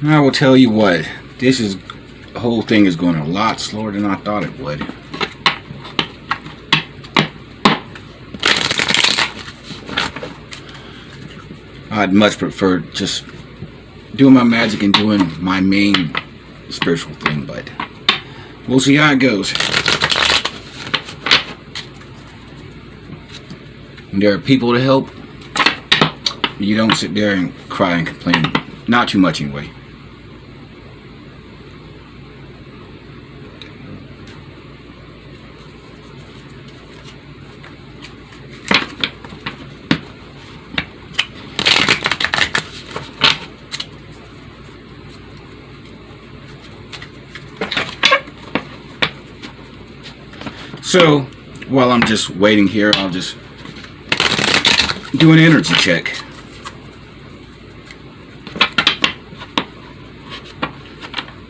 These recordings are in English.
I will tell you what, the whole thing is going a lot slower than I thought it would. I'd much prefer just doing my magic and doing my main spiritual thing, but we'll see how it goes. When there are people to help, you don't sit there and cry and complain. Not too much anyway. So, while I'm just waiting here, I'll just do an energy check.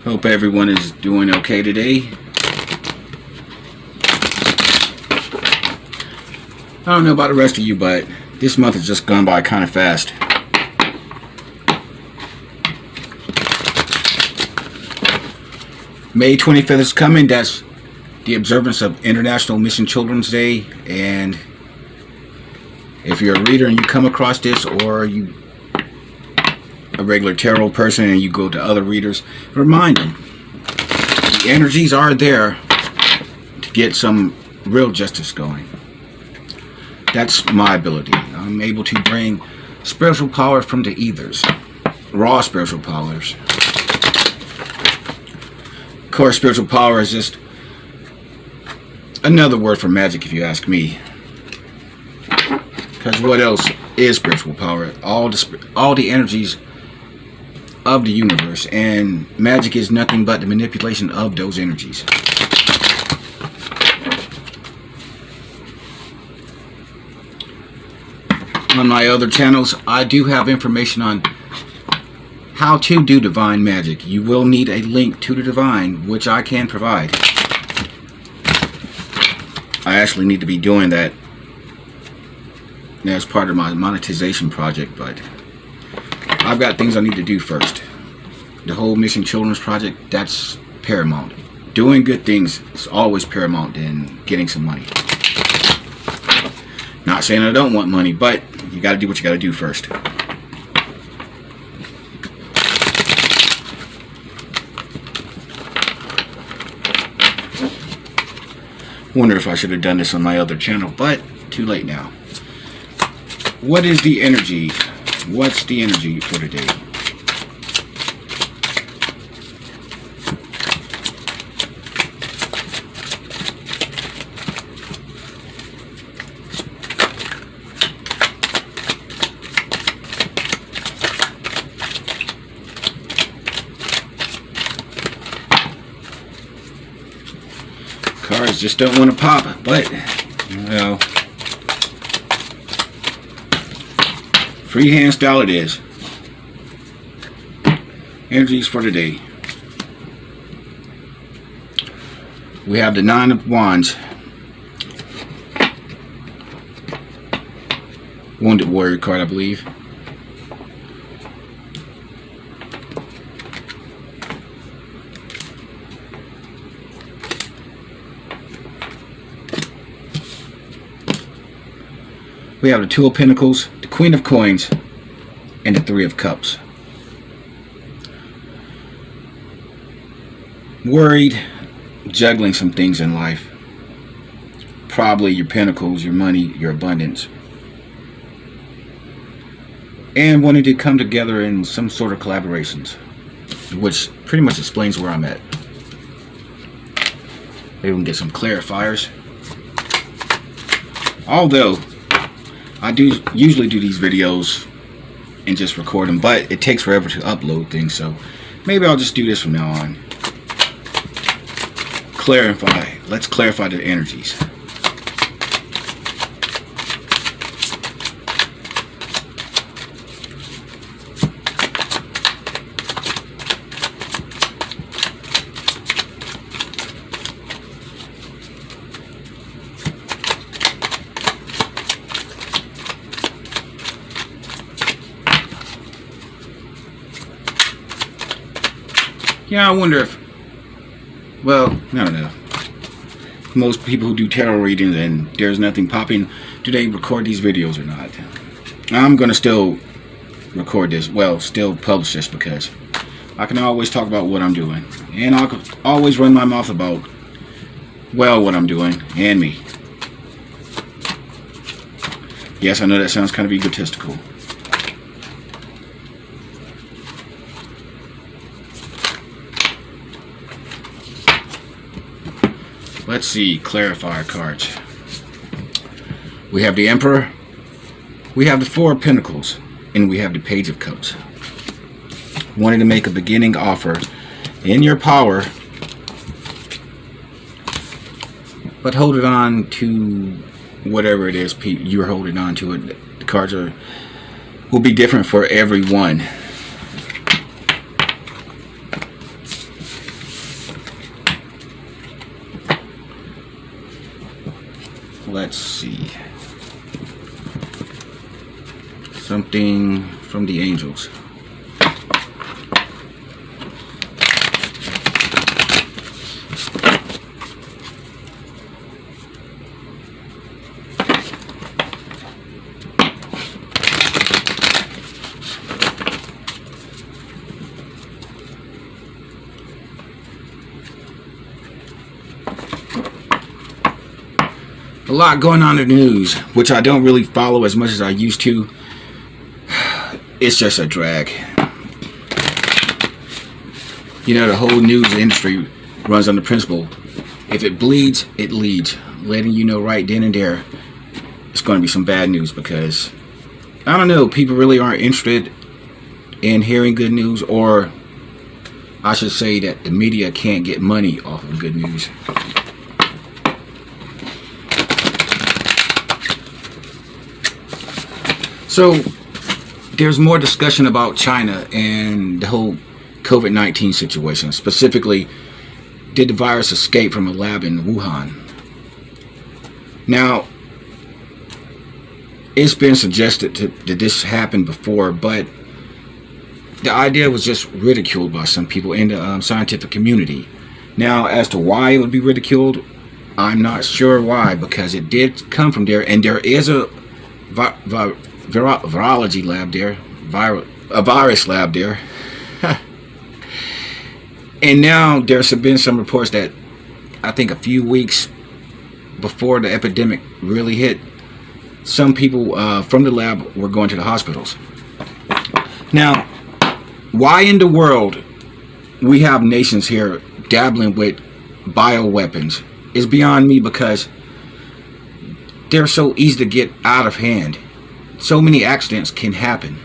Hope everyone is doing okay today. I don't know about the rest of you, but this month has just gone by kind of fast. May 25th is coming. That's the observance of International Missing Children's Day. And if you're a reader and you come across this, or you a regular tarot person and you go to other readers, remind them the energies are there to get some real justice going. That's my ability. I'm able to bring spiritual power from the ethers, raw spiritual powers. Of course, spiritual power is just another word for magic, if you ask me. Because what else is spiritual power? All the energies of the universe, and magic is nothing but the manipulation of those energies. On my other channels, I do have information on how to do divine magic. You will need a link to the divine, which I can provide. I actually need to be doing that as part of my monetization project, but I've got things I need to do first. The whole Missing Children's Project, that's paramount. Doing good things is always paramount in getting some money. Not saying I don't want money, but you got to do what you got to do first. Wonder if I should have done this on my other channel, but too late now. What is the energy? What's the energy for today? Cards just don't want to pop, but well, freehand style it is. Energies for today. We have the Nine of Wands. Wounded Warrior card, I believe. We have the Two of Pentacles, the Queen of Coins, and the Three of Cups. Worried, juggling some things in life. Probably your pentacles, your money, your abundance. And wanting to come together in some sort of collaborations, which pretty much explains where I'm at. Maybe we can get some clarifiers. Although I do usually do these videos and just record them, but it takes forever to upload things, so maybe I'll just do this from now on. Clarify. Let's clarify the energies. Yeah, I wonder if, well, I don't know. Most people who do tarot readings and there's nothing popping, do they record these videos or not? I'm going to still record this, well, still publish this, because I can always talk about what I'm doing. And I'll always run my mouth about, well, what I'm doing and me. Yes, I know that sounds kind of egotistical. Let's see, clarifier cards. We have the Emperor, we have the Four of Pentacles, and we have the Page of Cups. Wanting to make a beginning offer in your power, but hold it on to whatever it is you're holding on to. It. The cards will be different for everyone. Let's see. Something from the angels. A lot going on in the news, which I don't really follow as much as I used to. It's just a drag. You know, the whole news industry runs on the principle, if it bleeds, it leads. Letting you know right then and there, it's going to be some bad news, because, I don't know, people really aren't interested in hearing good news, or I should say that the media can't get money off of good news. So, there's more discussion about China and the whole COVID-19 situation. Specifically, did the virus escape from a lab in Wuhan? Now, it's been suggested that this happened before, but the idea was just ridiculed by some people in the scientific community. Now, as to why it would be ridiculed, I'm not sure why, because it did come from there, and there is a virology lab there, a virus lab there. And now there's been some reports that I think a few weeks before the epidemic really hit, some people from the lab were going to the hospitals. Now, why in the world we have nations here dabbling with bioweapons is beyond me, because they're so easy to get out of hand. So many accidents can happen.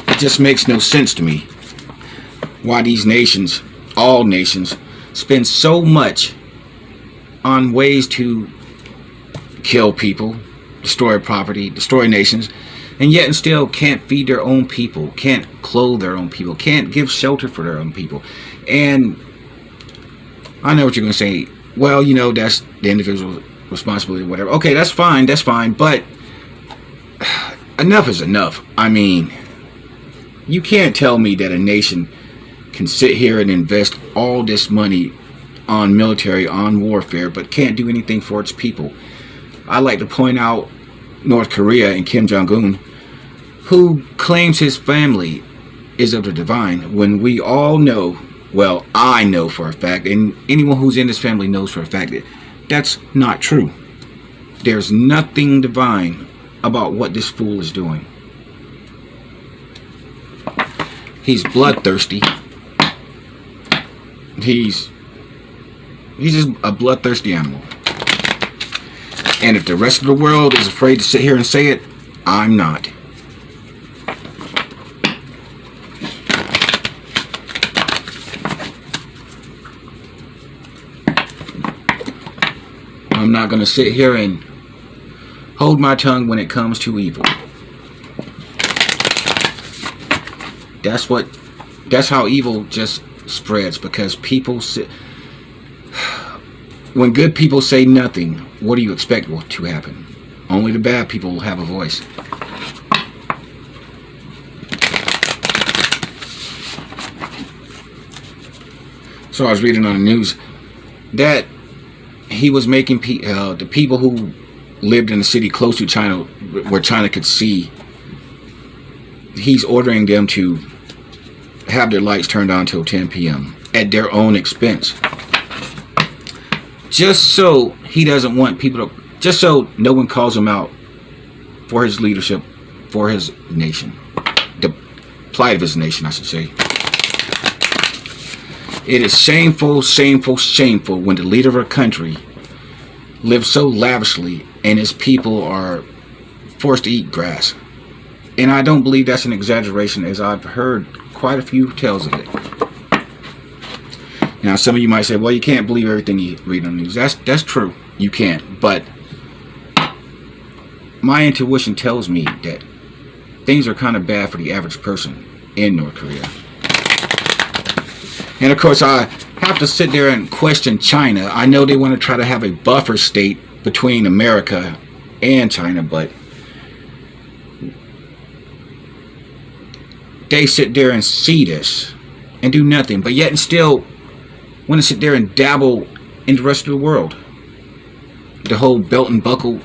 It just makes no sense to me why these nations, all nations, spend so much on ways to kill people, destroy property, destroy nations, and yet and still can't feed their own people, can't clothe their own people, can't give shelter for their own people. And I know what you're going to say. Well, you know, that's the individual's responsibility or whatever. Okay, that's fine, but enough is enough. I mean, you can't tell me that a nation can sit here and invest all this money on military, on warfare, but can't do anything for its people. I like to point out North Korea and Kim Jong-un, who claims his family is of the divine, when we all know, well, I know for a fact, and anyone who's in this family knows for a fact, that that's not true. There's nothing divine about what this fool is doing. He's bloodthirsty. He's just a bloodthirsty animal. And if the rest of the world is afraid to sit here and say it, I'm not. I'm not going to sit here and hold my tongue when it comes to evil. That's how evil just spreads, because people sit. When good people say nothing, what do you expect to happen? Only the bad people will have a voice. So I was reading on the news that he was making the people who lived in the city close to China, where China could see, he's ordering them to have their lights turned on till 10 p.m. at their own expense. Just so he doesn't want people to, just so no one calls him out for his leadership, for his nation, the plight of his nation, I should say. It is shameful, shameful, shameful when the leader of a country lives so lavishly and his people are forced to eat grass. And I don't believe that's an exaggeration, as I've heard quite a few tales of it. Now, some of you might say, well, you can't believe everything you read on the news. That's true. You can't. But my intuition tells me that things are kind of bad for the average person in North Korea. And of course, I have to sit there and question China. I know they want to try to have a buffer state between America and China, but they sit there and see this and do nothing, but yet and still want to sit there and dabble in the rest of the world. The whole belt and buckle,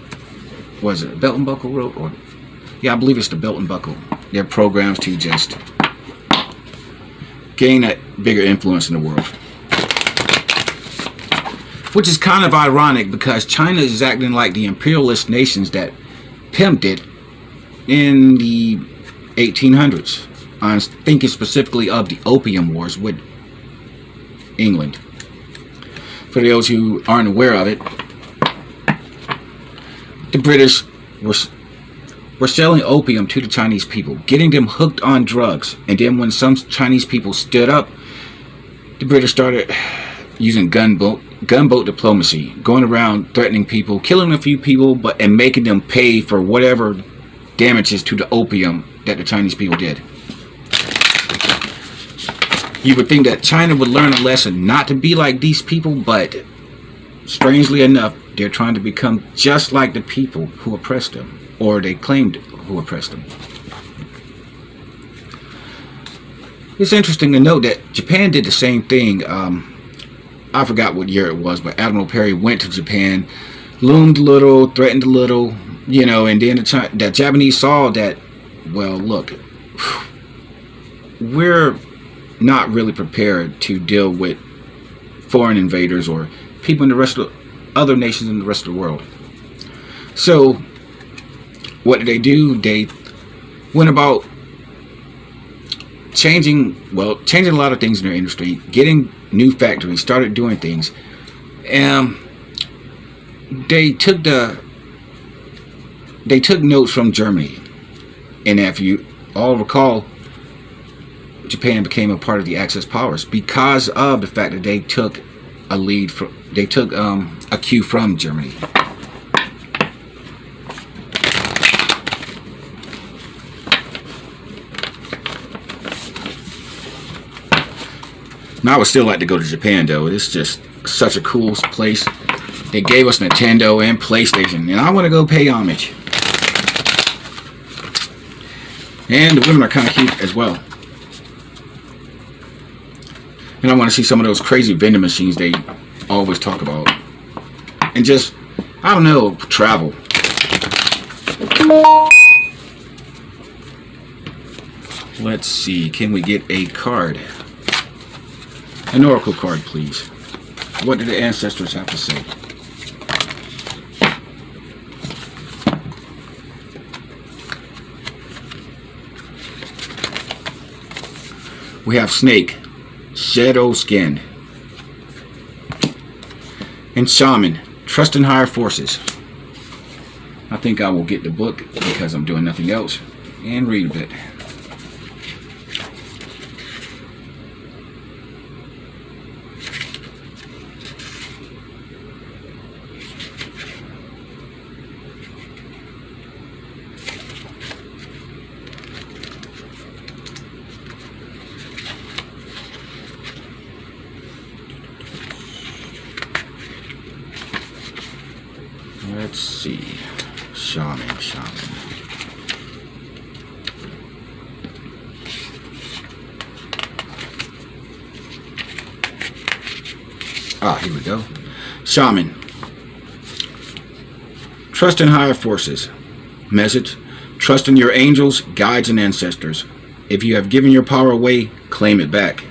was it belt and buckle road? Or, yeah, I believe it's the belt and buckle. Their programs to just gain a bigger influence in the world. Which is kind of ironic, because China is acting like the imperialist nations that pimped it in the 1800s. I'm thinking specifically of the Opium Wars with England. For those who aren't aware of it, the British were selling opium to the Chinese people, getting them hooked on drugs. And then when some Chinese people stood up, the British started using gunboat diplomacy, going around threatening people, killing a few people, and making them pay for whatever damages to the opium that the Chinese people did. You would think that China would learn a lesson not to be like these people, but strangely enough, they're trying to become just like the people who oppressed them, or they claimed who oppressed them. It's interesting to note that Japan did the same thing. I forgot what year it was, but Admiral Perry went to Japan, loomed a little, threatened a little, and then the Japanese saw that, well, look, we're not really prepared to deal with foreign invaders or people in the rest of other nations in the rest of the world. So what did they do? They went about changing a lot of things in their industry, getting new factories, started doing things. They took notes from Germany, and if you all recall, Japan became a part of the Axis powers because of the fact that they took a cue from Germany. Now I would still like to go to Japan, though. It's just such a cool place. They gave us Nintendo and PlayStation, and I want to go pay homage. And the women are kind of cute as well. And I want to see some of those crazy vending machines they always talk about. And just, I don't know, travel. Let's see, can we get a card? An oracle card, please. What do the ancestors have to say? We have snake, shadow skin, and shaman, trust in higher forces. I think I will get the book because I'm doing nothing else and read a bit. Let's see. Shaman. Here we go. Shaman. Trust in higher forces. Message. Trust in your angels, guides, and ancestors. If you have given your power away, claim it back.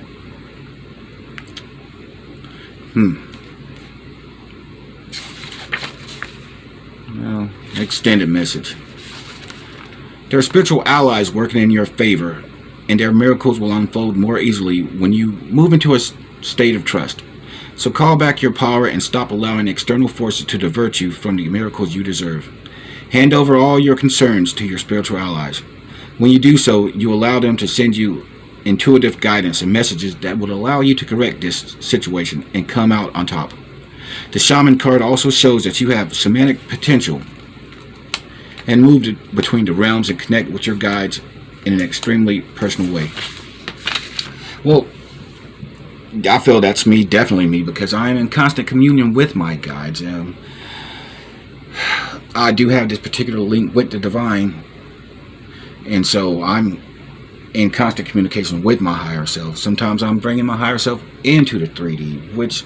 Well, extended message. There are spiritual allies working in your favor, and their miracles will unfold more easily when you move into a state of trust. So call back your power and stop allowing external forces to divert you from the miracles you deserve. Hand over all your concerns to your spiritual allies. When you do so, you allow them to send you intuitive guidance and messages that will allow you to correct this situation and come out on top. The Shaman card also shows that you have shamanic potential and move between the realms and connect with your guides in an extremely personal way. Well, I feel that's me, definitely me, because I am in constant communion with my guides. I do have this particular link with the divine, and so I'm in constant communication with my higher self. Sometimes I'm bringing my higher self into the 3D, which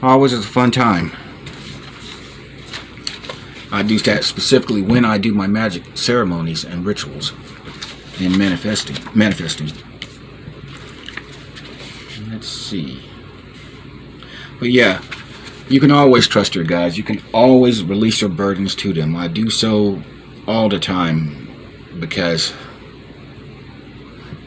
always is a fun time. I do that specifically when I do my magic ceremonies and rituals and manifesting. Let's see. But yeah, you can always trust your guides. You can always release your burdens to them. I do so all the time because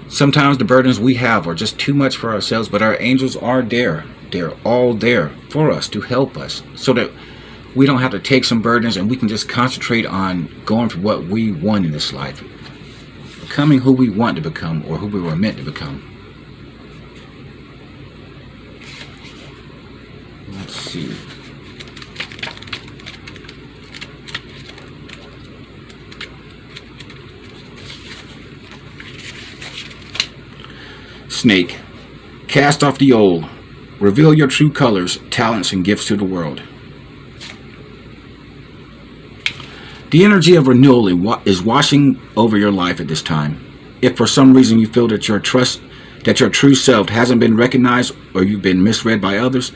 sometimes the burdens we have are just too much for ourselves, but our angels are there. They're all there for us to help us so that we don't have to take some burdens and we can just concentrate on going for what we want in this life. Becoming who we want to become or who we were meant to become. Let's see. Snake. Cast off the old. Reveal your true colors, talents, and gifts to the world. The energy of renewal is washing over your life at this time. If for some reason you feel that your true self hasn't been recognized or you've been misread by others,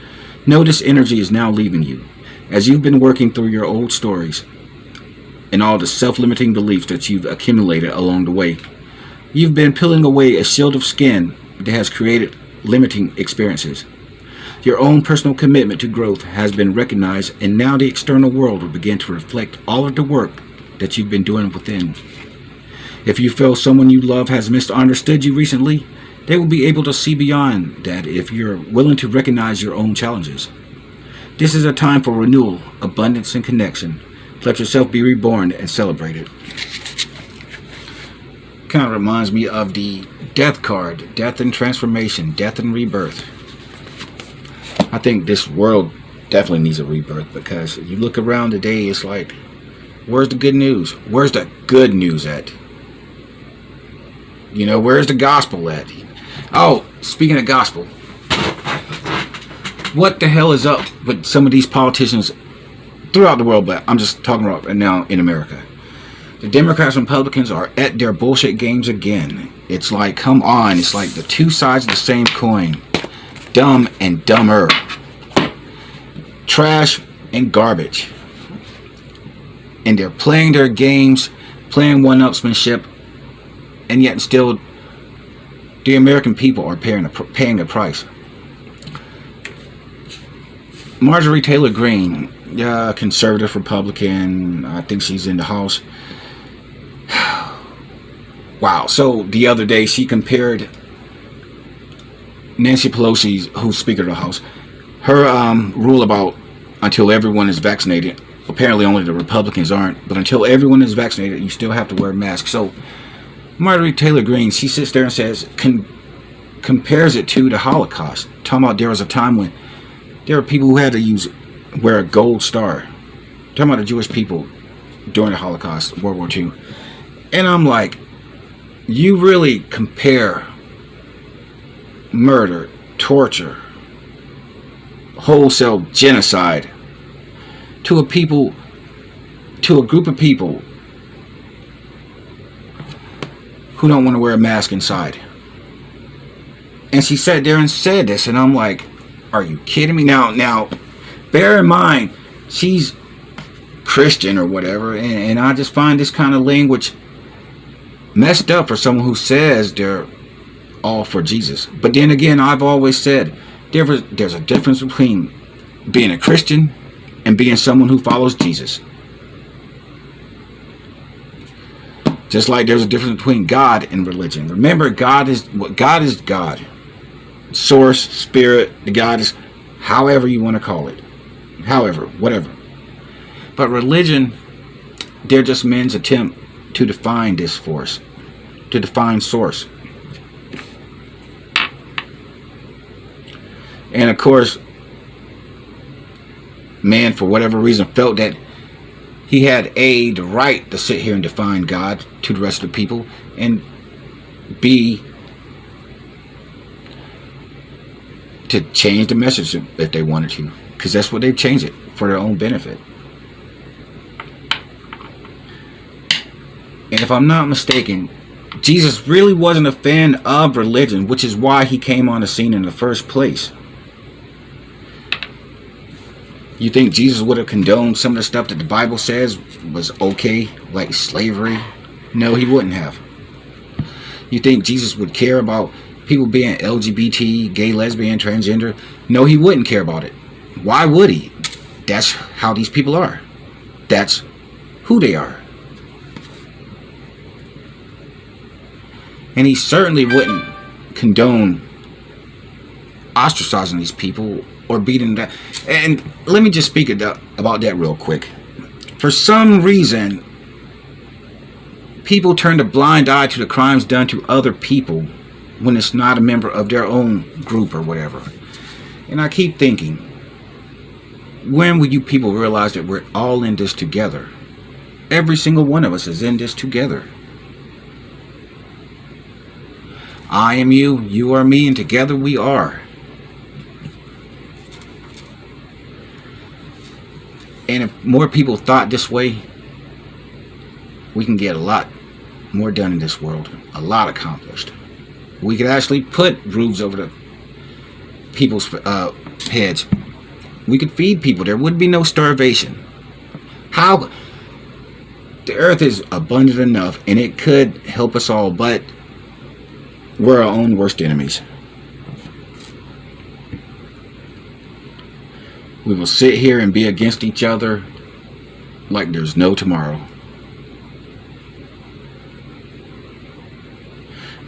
know this energy is now leaving you. As you've been working through your old stories and all the self-limiting beliefs that you've accumulated along the way, you've been peeling away a shield of skin that has created limiting experiences. Your own personal commitment to growth has been recognized, and now the external world will begin to reflect all of the work that you've been doing within. If you feel someone you love has misunderstood you recently, they will be able to see beyond that if you're willing to recognize your own challenges. This is a time for renewal, abundance, and connection. Let yourself be reborn and celebrated. Kind of reminds me of the death card, death and transformation, death and rebirth. I think this world definitely needs a rebirth because you look around today, it's like, where's the good news? Where's the good news at? You know, where's the gospel at? Oh, speaking of gospel, what the hell is up with some of these politicians throughout the world, but I'm just talking about right now in America. The Democrats and Republicans are at their bullshit games again. It's like, come on, it's like the two sides of the same coin. Dumb and dumber. trash and garbage. And they're playing their games, playing one-upsmanship, and yet still the American people are paying a price. Marjorie Taylor Greene, conservative Republican, I think she's in the House. Wow. So the other day she compared Nancy Pelosi, who's Speaker of the House, her rule about until everyone is vaccinated. Apparently only the Republicans aren't, but until everyone is vaccinated, you still have to wear a mask. So Marjorie Taylor Greene, she sits there and says, compares it to the Holocaust, talking about there was a time when there were people who had to wear a gold star. Talking about the Jewish people during the Holocaust, World War II. And I'm like, you really compare murder, torture, wholesale genocide to a group of people who don't want to wear a mask inside. And she sat there and said this, and I'm like, are you kidding me? Now, bear in mind, she's Christian or whatever, and I just find this kind of language messed up for someone who says they're all for Jesus. But then again, I've always said there's a difference between being a Christian and being someone who follows Jesus. Just like there's a difference between God and religion. Remember, God is God. Source, spirit, the God is however you want to call it. However, whatever. But religion, they're just men's attempt to define this force, to define source. And of course, man, for whatever reason, felt that he had the right to sit here and define God to the rest of the people, and B, to change the message if they wanted to, because that's what they've changed it for their own benefit. And if I'm not mistaken, Jesus really wasn't a fan of religion, which is why he came on the scene in the first place. You think Jesus would have condoned some of the stuff that the Bible says was okay, like slavery? No, he wouldn't have. You think Jesus would care about people being LGBT, gay, lesbian, transgender? No, he wouldn't care about it. Why would he? That's how these people are. That's who they are. And he certainly wouldn't condone ostracizing these people or beating them. And let me just speak about that real quick. For some reason, people turn a blind eye to the crimes done to other people when it's not a member of their own group or whatever. And I keep thinking, when will you people realize that we're all in this together? Every single one of us is in this together. I am you, you are me, and together we are. And if more people thought this way, we can get a lot more done in this world. A lot accomplished. We could actually put roofs over the people's heads. We could feed people. There would be no starvation. How? The earth is abundant enough, and it could help us all, but we're our own worst enemies. We will sit here and be against each other like there's no tomorrow.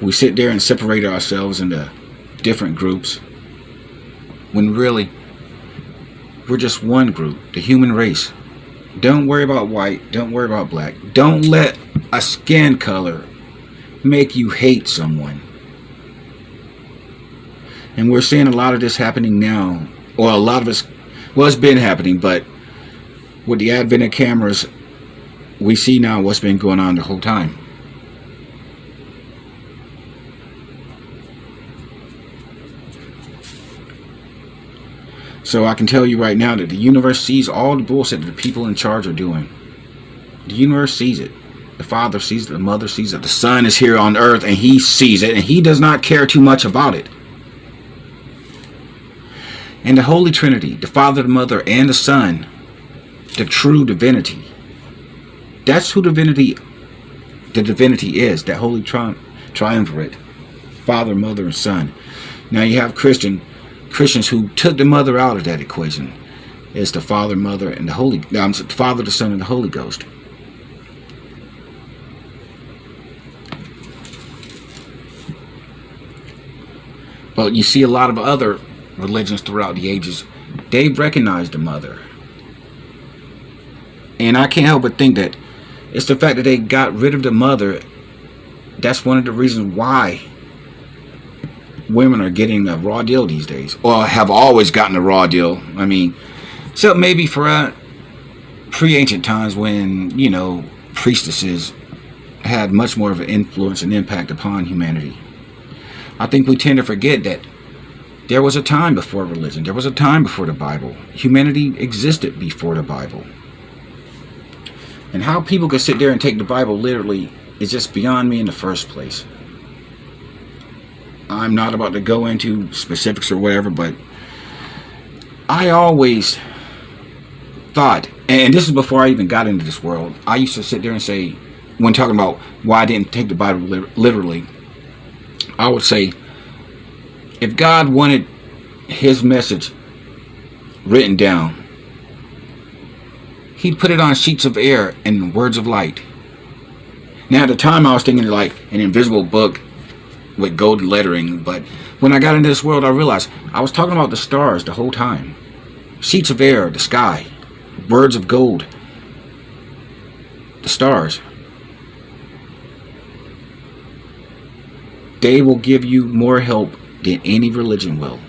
We sit there and separate ourselves into different groups when really we're just one group, the human race. Don't worry about white, don't worry about black. Don't let a skin color make you hate someone. And we're seeing a lot of this happening now, or a lot of us. Well, it's been happening, but with the advent of cameras, we see now what's been going on the whole time. So I can tell you right now that the universe sees all the bullshit that the people in charge are doing. The universe sees it. The Father sees it. The Mother sees it. The Son is here on earth and he sees it, and he does not care too much about it. And the Holy Trinity, the Father, the Mother, and the Son, the true divinity. That's who the divinity is, that Holy Triumvirate, Father, Mother, and Son. Now you have Christians who took the Mother out of that equation. It's the Father, Mother, and the Father, the Son, and the Holy Ghost. But you see a lot of other religions throughout the ages, they've recognized the Mother. And I can't help but think that it's the fact that they got rid of the Mother. That's one of the reasons why women are getting a raw deal these days, or have always gotten a raw deal. I mean, except maybe for pre-ancient times when, priestesses had much more of an influence and impact upon humanity. I think we tend to forget that there was a time before religion. There was a time before the Bible. Humanity existed before the Bible. And how people could sit there and take the Bible literally is just beyond me in the first place. I'm not about to go into specifics or whatever, but I always thought, and this is before I even got into this world, I used to sit there and say, when talking about why I didn't take the Bible literally, I would say, if God wanted his message written down, he'd put it on sheets of air and words of light. Now at the time I was thinking like an invisible book with gold lettering, but when I got into this world I realized I was talking about the stars the whole time. Sheets of air, the sky, words of gold, the stars. They will give you more help than any religion will.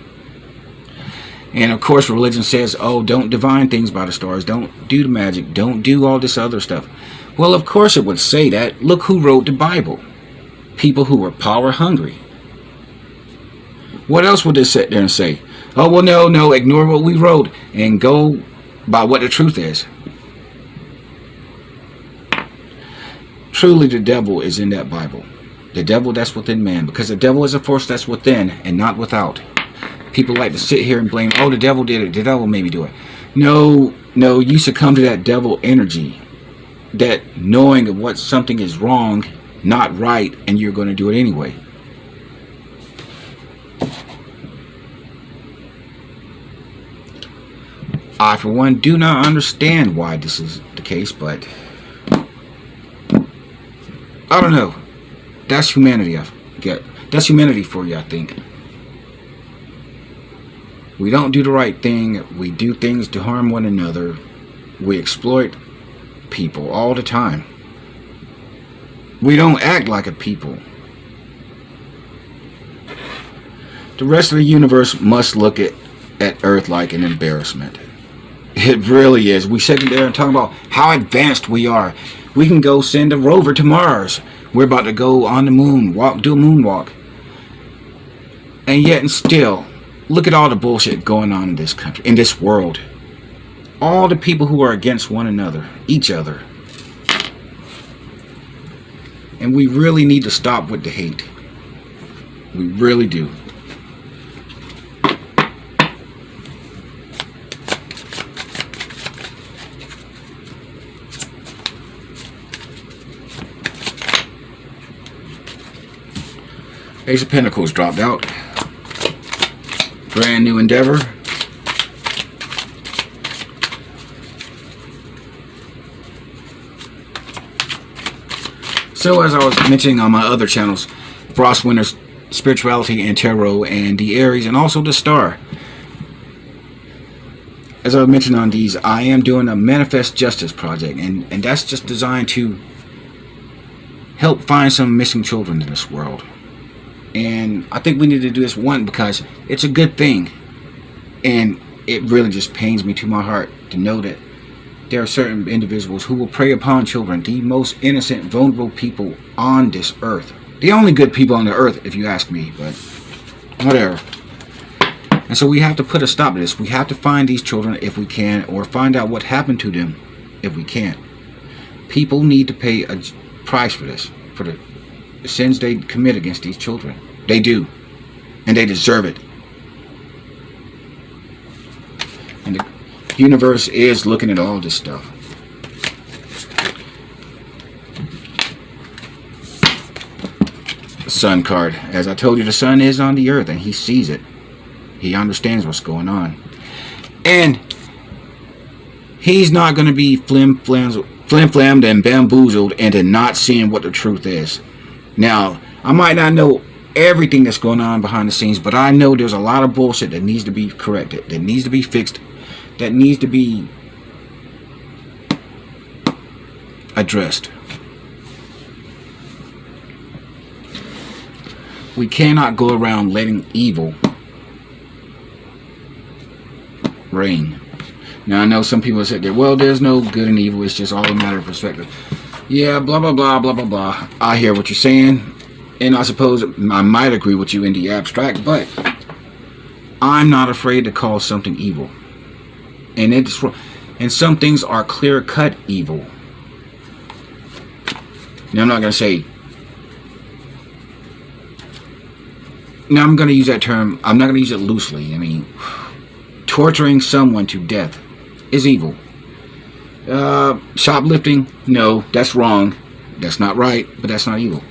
And of course religion says, oh, don't divine things by the stars, don't do the magic, don't do all this other stuff. Well, of course it would say that. Look who wrote the Bible. People who were power hungry. What else would they sit there and say? Oh, well, no, ignore what we wrote and go by what the truth is. Truly the devil is in that Bible. The devil that's within man, because the devil is a force that's within and not without. People like to sit here and blame, oh, the devil did it, the devil made me do it. No, you succumb to that devil energy, that knowing of what something is wrong, not right, and you're going to do it anyway. I, for one, do not understand why this is the case, but I don't know. That's humanity. That's humanity for you, I think. We don't do the right thing. We do things to harm one another. We exploit people all the time. We don't act like a people. The rest of the universe must look at Earth like an embarrassment. It really is. We sit there and talk about how advanced we are. We can go send a rover to Mars. We're about to go on the moon, do a moonwalk. And yet and still, look at all the bullshit going on in this country, in this world. All the people who are against one another, each other. And we really need to stop with the hate. We really do. Ace of Pentacles dropped out. Brand new endeavor. So as I was mentioning on my other channels, Frost Winter's Spirituality and Tarot, and the Aries, and also the Star. As I mentioned on these, I am doing a Manifest Justice project, and that's just designed to help find some missing children in this world. And I think we need to do this, one, because it's a good thing, and it really just pains me to my heart to know that there are certain individuals who will prey upon children, the most innocent, vulnerable people on this earth. The only good people on the earth, if you ask me, but whatever. And so we have to put a stop to this. We have to find these children if we can, or find out what happened to them if we can't. People need to pay a price for this, for the sins they commit against these children. They do, and they deserve it. universe is looking at all this stuff. Sun card. As I told you, the sun is on the earth and he sees it. He understands what's going on. And he's not going to be flim-flammed and bamboozled into not seeing what the truth is. Now, I might not know everything that's going on behind the scenes, but I know there's a lot of bullshit that needs to be corrected, that needs to be fixed, that needs to be addressed. We cannot go around letting evil reign. Now I know some people said that, well, there's no good and evil, it's just all a matter of perspective. Yeah, blah blah blah blah blah blah. I hear what you're saying, and I suppose I might agree with you in the abstract, but I'm not afraid to call something evil. And some things are clear-cut evil. Now I'm not going to say, now I'm going to use that term, I'm not going to use it loosely. I mean, torturing someone to death is evil. Shoplifting, no, that's wrong. That's not right, but that's not evil.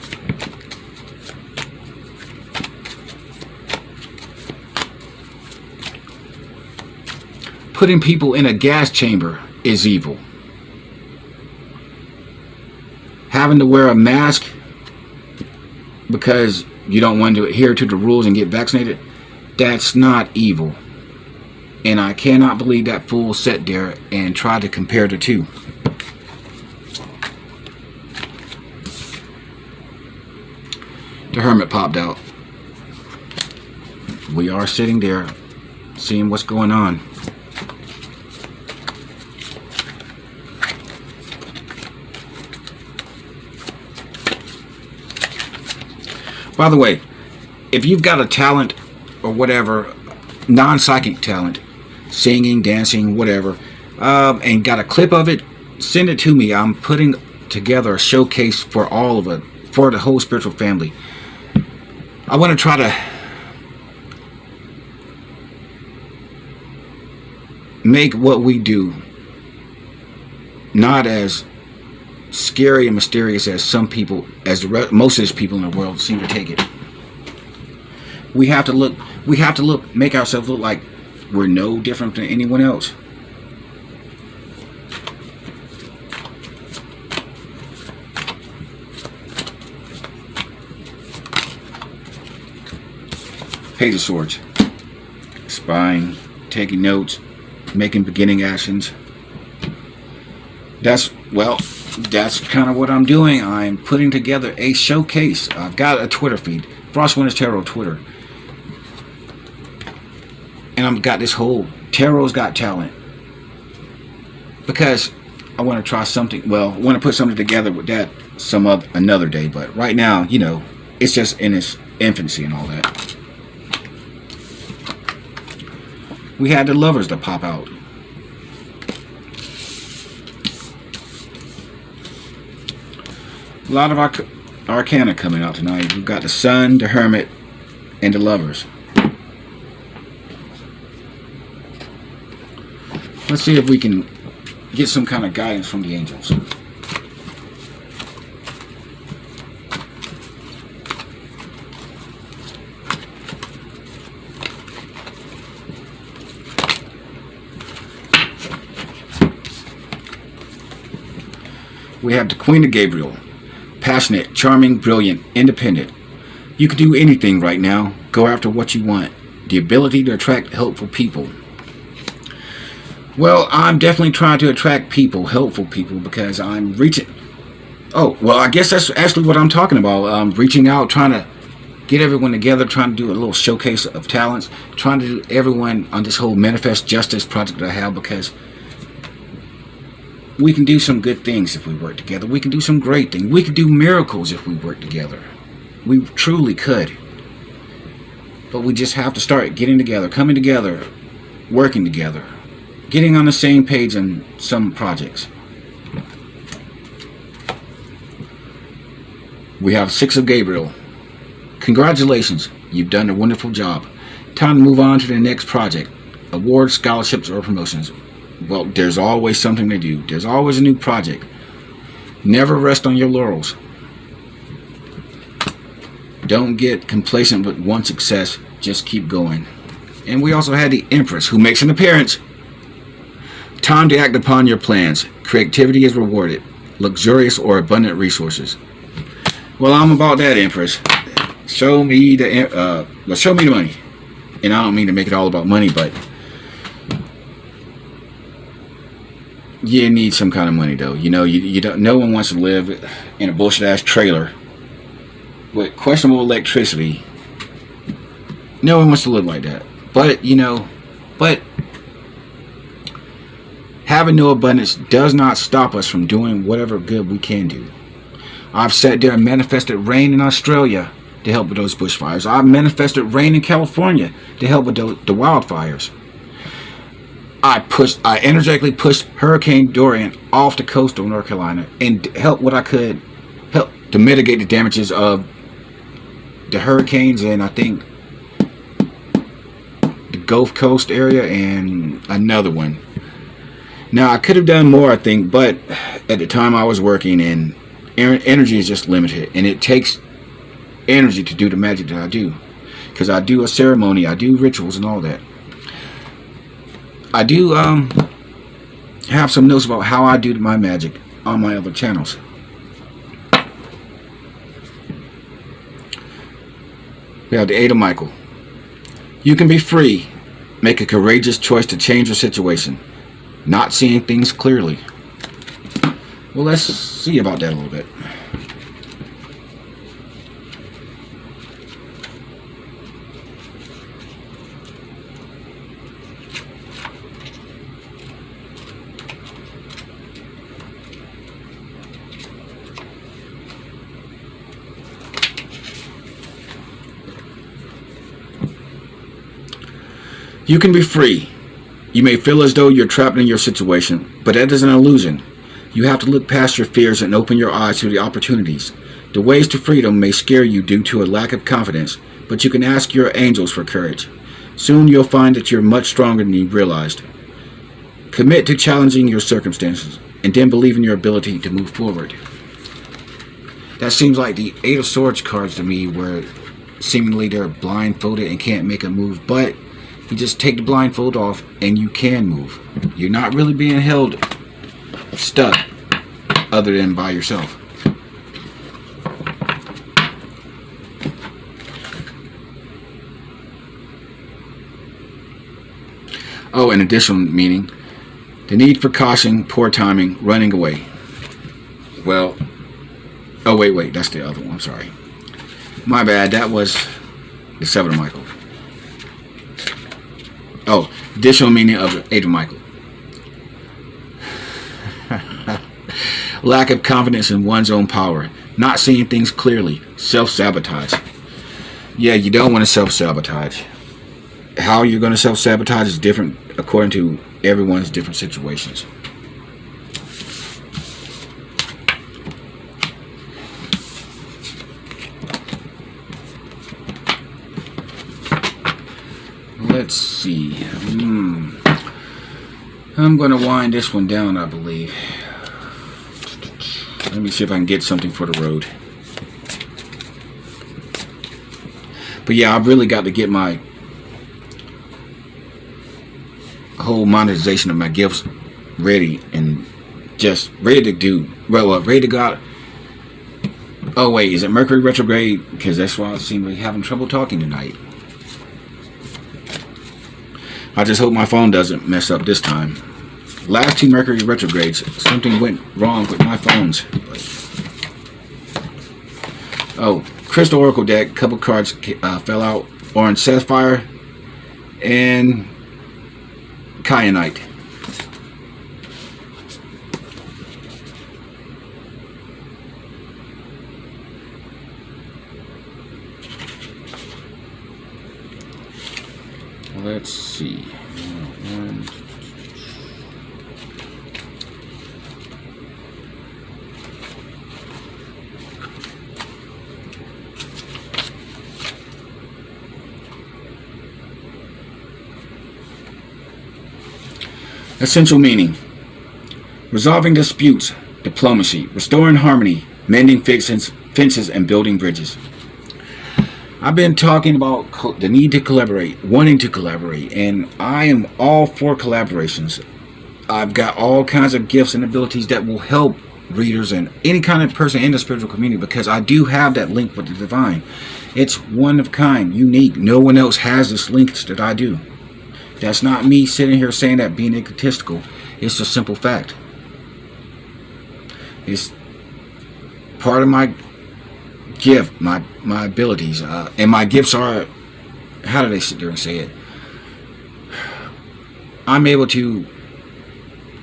Putting people in a gas chamber is evil. Having to wear a mask because you don't want to adhere to the rules and get vaccinated, that's not evil. And I cannot believe that fool sat there and tried to compare the two. The Hermit popped out. We are sitting there seeing what's going on. By the way, if you've got a talent or whatever, non-psychic talent, singing, dancing, whatever, and got a clip of it, send it to me. I'm putting together a showcase for all of it, for the whole spiritual family. I want to try to make what we do not as scary and mysterious as some people, as most of these people in the world seem to take it. We have to look, make ourselves look like we're no different than anyone else. Page of Swords. Spying, taking notes, making beginning actions. That's kind of what I'm doing. I'm putting together a showcase. I've got a Twitter feed, Frostwinter's Tarot Twitter. And I've got this whole Tarot's Got Talent. Because I want to try something, well, I want to put something together with that another day. But right now, you know, it's just in its infancy and all that. We had the Lovers to pop out. A lot of our arcana coming out tonight. We've got the Sun, the Hermit, and the Lovers. Let's see if we can get some kind of guidance from the angels. We have the Queen of Gabriel. Passionate, charming, brilliant, independent. You can do anything right now. Go after what you want. The ability to attract helpful people. Well, I'm definitely trying to attract people, helpful people, because I'm reaching... Oh, well, I guess that's actually what I'm talking about. I'm reaching out, trying to get everyone together, trying to do a little showcase of talents, trying to do everyone on this whole Manifest Justice project that I have, because we can do some good things if we work together. We can do some great things. We can do miracles if we work together. We truly could. But we just have to start getting together, coming together, working together, getting on the same page on some projects. We have Six of Gabriel. Congratulations, you've done a wonderful job. Time to move on to the next project. Awards, scholarships, or promotions. Well, there's always something to do. There's always a new project. Never rest on your laurels. Don't get complacent with one success. Just keep going. And we also had the Empress, who makes an appearance. Time to act upon your plans. Creativity is rewarded. Luxurious or abundant resources. Well, I'm about that, Empress. Show me the money. And I don't mean to make it all about money, but you need some kind of money, though. You know, you don't. No one wants to live in a bullshit ass trailer with questionable electricity. No one wants to live like that. But having no abundance does not stop us from doing whatever good we can do. I've sat there and manifested rain in Australia to help with those bushfires. I've manifested rain in California to help with the wildfires. I energetically pushed Hurricane Dorian off the coast of North Carolina and helped what I could help to mitigate the damages of the hurricanes and I think the Gulf Coast area and another one. Now, I could have done more, I think, but at the time I was working, and energy is just limited, and it takes energy to do the magic that I do, because I do a ceremony, I do rituals and all that. I do have some notes about how I do my magic on my other channels. We have the Eight of Michael. You can be free. Make a courageous choice to change your situation. Not seeing things clearly. Well, let's see about that a little bit. You can be free. You may feel as though you're trapped in your situation, but that is an illusion. You have to look past your fears and open your eyes to the opportunities. The ways to freedom may scare you due to a lack of confidence, but you can ask your angels for courage. Soon you'll find that you're much stronger than you realized. Commit to challenging your circumstances, and then believe in your ability to move forward. That seems like the Eight of Swords cards to me, where seemingly they're blindfolded and can't make a move, but you just take the blindfold off and you can move. You're not really being held stuck other than by yourself. Oh, an additional meaning. The need for caution, poor timing, running away. Well, oh wait, that's the other one, I'm sorry. My bad, that was the Seven of Michael. Oh, additional meaning of the Eight of Michael. Lack of confidence in one's own power. Not seeing things clearly. Self-sabotage. Yeah, you don't want to self-sabotage. How you're going to self-sabotage is different according to everyone's different situations. Let's see. I'm going to wind this one down, I believe. Let me see if I can get something for the road. But yeah, I've really got to get my whole monetization of my gifts ready and just ready to do. Well, ready to go out. Oh wait, is it Mercury retrograde? Because that's why I seem to be having trouble talking tonight. I just hope my phone doesn't mess up this time. Last two Mercury retrogrades, something went wrong with my phones. Oh, Crystal Oracle deck, couple cards fell out. Orange Sapphire and Kyanite. Let's see. Essential meaning: resolving disputes, diplomacy, restoring harmony, mending fences, and building bridges. I've been talking about the need to collaborate, wanting to collaborate, and I am all for collaborations. I've got all kinds of gifts and abilities that will help readers and any kind of person in the spiritual community, because I do have that link with the divine. It's one of a kind, unique. No one else has this link that I do. That's not me sitting here saying that being egotistical. It's a simple fact. It's part of my gift, my abilities, and my gifts are, how do they sit there and say it? I'm able to,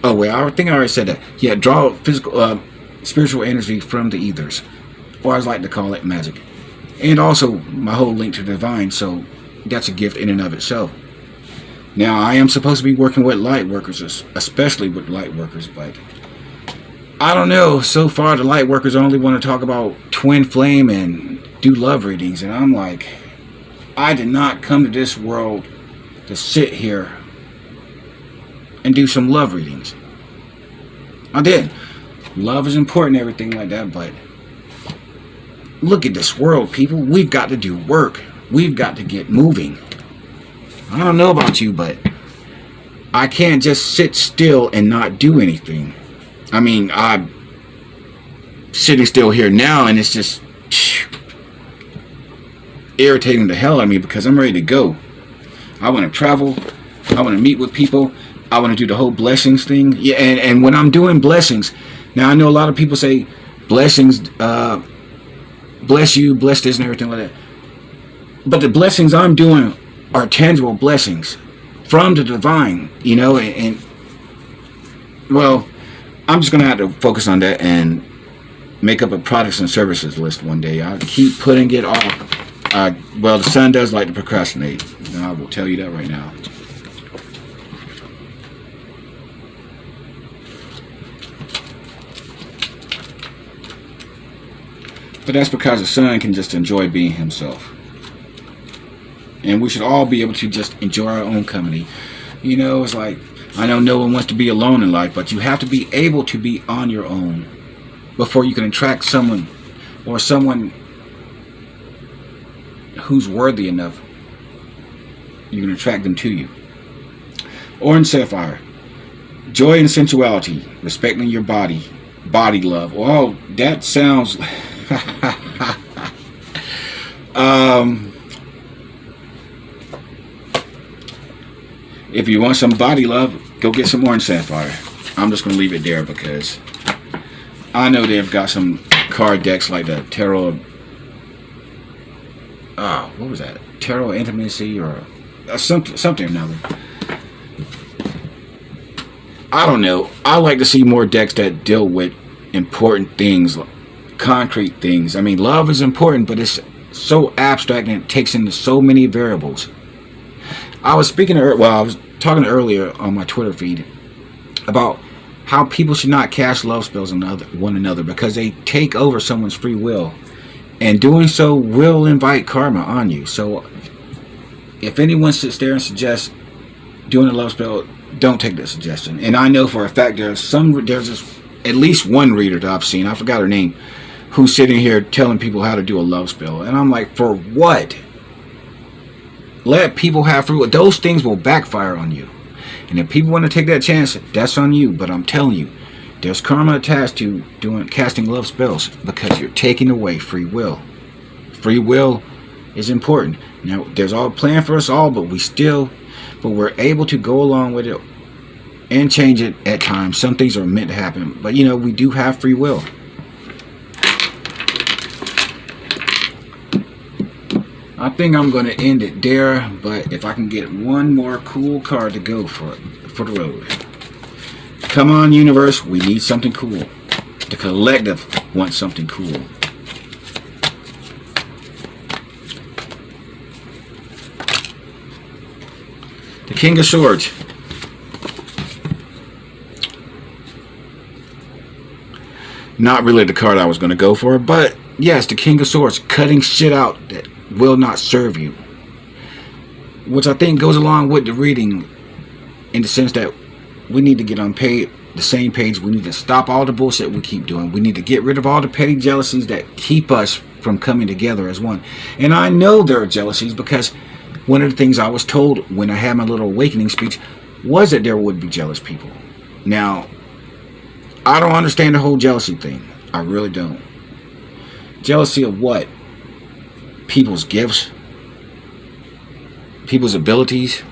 oh wait, I think I already said that. Yeah, draw physical, spiritual energy from the ethers, or as I like to call it, magic. And also my whole link to the divine, so that's a gift in and of itself. Now, I am supposed to be working with light workers, especially with light workers, but I don't know. So far, the light workers only want to talk about twin flame and do love readings, and I'm like, I did not come to this world to sit here and do some love readings. I did. Love is important and everything like that, but look at this world, people. We've got to do work. We've got to get moving. I don't know about you, but I can't just sit still and not do anything. I mean, I'm sitting still here now, and it's just irritating the hell out of me because I'm ready to go. I want to travel. I want to meet with people. I want to do the whole blessings thing. Yeah, and when I'm doing blessings, now I know a lot of people say blessings, bless you, bless this and everything like that. But the blessings I'm doing are tangible blessings from the divine, you know, and well, I'm just going to have to focus on that and make up a products and services list one day. I keep putting it off. Well, the sun does like to procrastinate. And I will tell you that right now. But that's because the sun can just enjoy being himself. And we should all be able to just enjoy our own company. You know, it's like, I know no one wants to be alone in life, but you have to be able to be on your own before you can attract someone, or someone who's worthy enough. You can attract them to you. Orange sapphire. Joy and sensuality. Respecting your body. Body love. Oh, that sounds... if you want some body love, go get some orange sapphire. I'm just going to leave it there because I know they've got some card decks like the Tarot. What was that? Tarot Intimacy or something or another. I don't know. I like to see more decks that deal with important things, concrete things. I mean, love is important, but it's so abstract and it takes into so many variables. I was talking earlier on my Twitter feed about how people should not cast love spells on one another because they take over someone's free will, and doing so will invite karma on you. So if anyone sits there and suggests doing a love spell, don't take that suggestion. And I know for a fact there's at least one reader that I've seen, I forgot her name, who's sitting here telling people how to do a love spell, and I'm like, for what? Let people have free will. Those things will backfire on you. And if people want to take that chance, that's on you. But I'm telling you, there's karma attached to casting love spells because you're taking away free will. Free will is important. Now, there's all planned for us all, but we're able to go along with it and change it at times. Some things are meant to happen, but we do have free will. I think I'm going to end it there, but if I can get one more cool card to go for the road. Come on, universe, we need something cool. The collective wants something cool. The King of Swords. Not really the card I was going to go for, but yes, the King of Swords, cutting shit out that will not serve you, which I think goes along with the reading in the sense that we need to get on the same page. We need to stop all the bullshit we keep doing. We need to get rid of all the petty jealousies that keep us from coming together as one. And I know there are jealousies because one of the things I was told when I had my little awakening speech was that there would be jealous people. Now, I don't understand the whole jealousy thing. I really don't. Jealousy of what? People's gifts, people's abilities,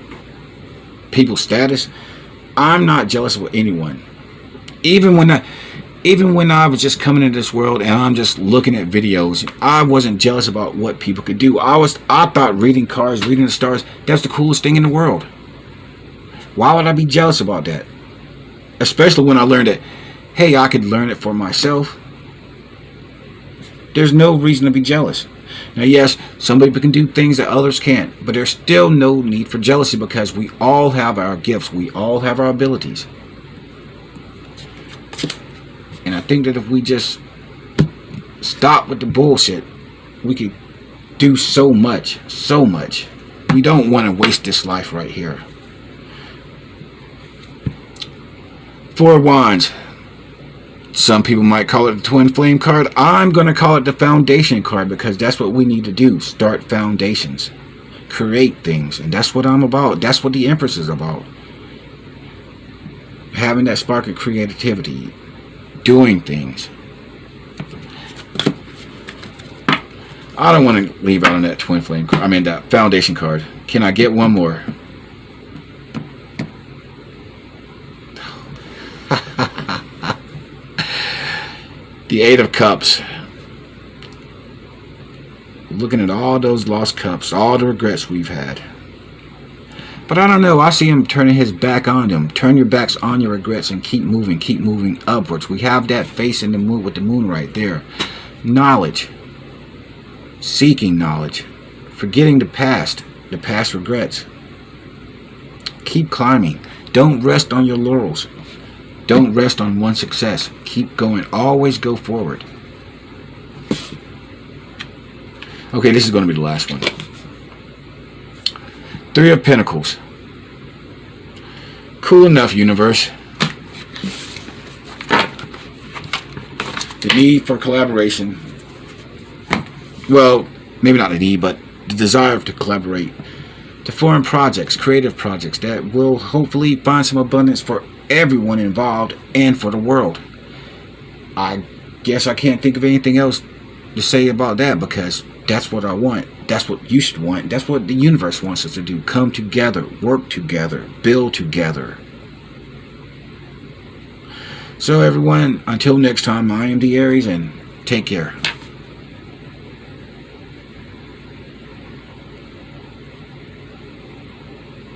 people's status. I'm not jealous of anyone. Even when I was just coming into this world and I'm just looking at videos, I wasn't jealous about what people could do. I thought reading cards, reading the stars, that's the coolest thing in the world. Why would I be jealous about that? Especially when I learned that, hey, I could learn it for myself. There's no reason to be jealous. Now, yes, some people can do things that others can't, but there's still no need for jealousy because we all have our gifts. We all have our abilities. And I think that if we just stop with the bullshit, we could do so much, so much. We don't want to waste this life right here. Four of Wands. Some people might call it the Twin Flame card. I'm going to call it the Foundation card because that's what we need to do. Start foundations. Create things. And that's what I'm about. That's what the Empress is about. Having that spark of creativity. Doing things. I don't want to leave out on that Twin Flame card. I mean that Foundation card. Can I get one more? The Eight of Cups. Looking at all those lost cups, all the regrets we've had. But I don't know, I see him turning his back on them. Turn your backs on your regrets and keep moving upwards. We have that face in the moon with the moon right there. Knowledge. Seeking knowledge. Forgetting the past regrets. Keep climbing. Don't rest on your laurels. Don't rest on one success. Keep going. Always go forward. Okay, this is going to be the last one. Three of Pentacles. Cool enough, universe. The need for collaboration. Well, maybe not the need, but the desire to collaborate. To form projects, creative projects that will hopefully find some abundance for everyone involved and for the world. I guess I can't think of anything else to say about that because that's what I want. That's what you should want. That's what the universe wants us to do. Come together, work together, build together. So everyone, until next time, I am the Aries and take care.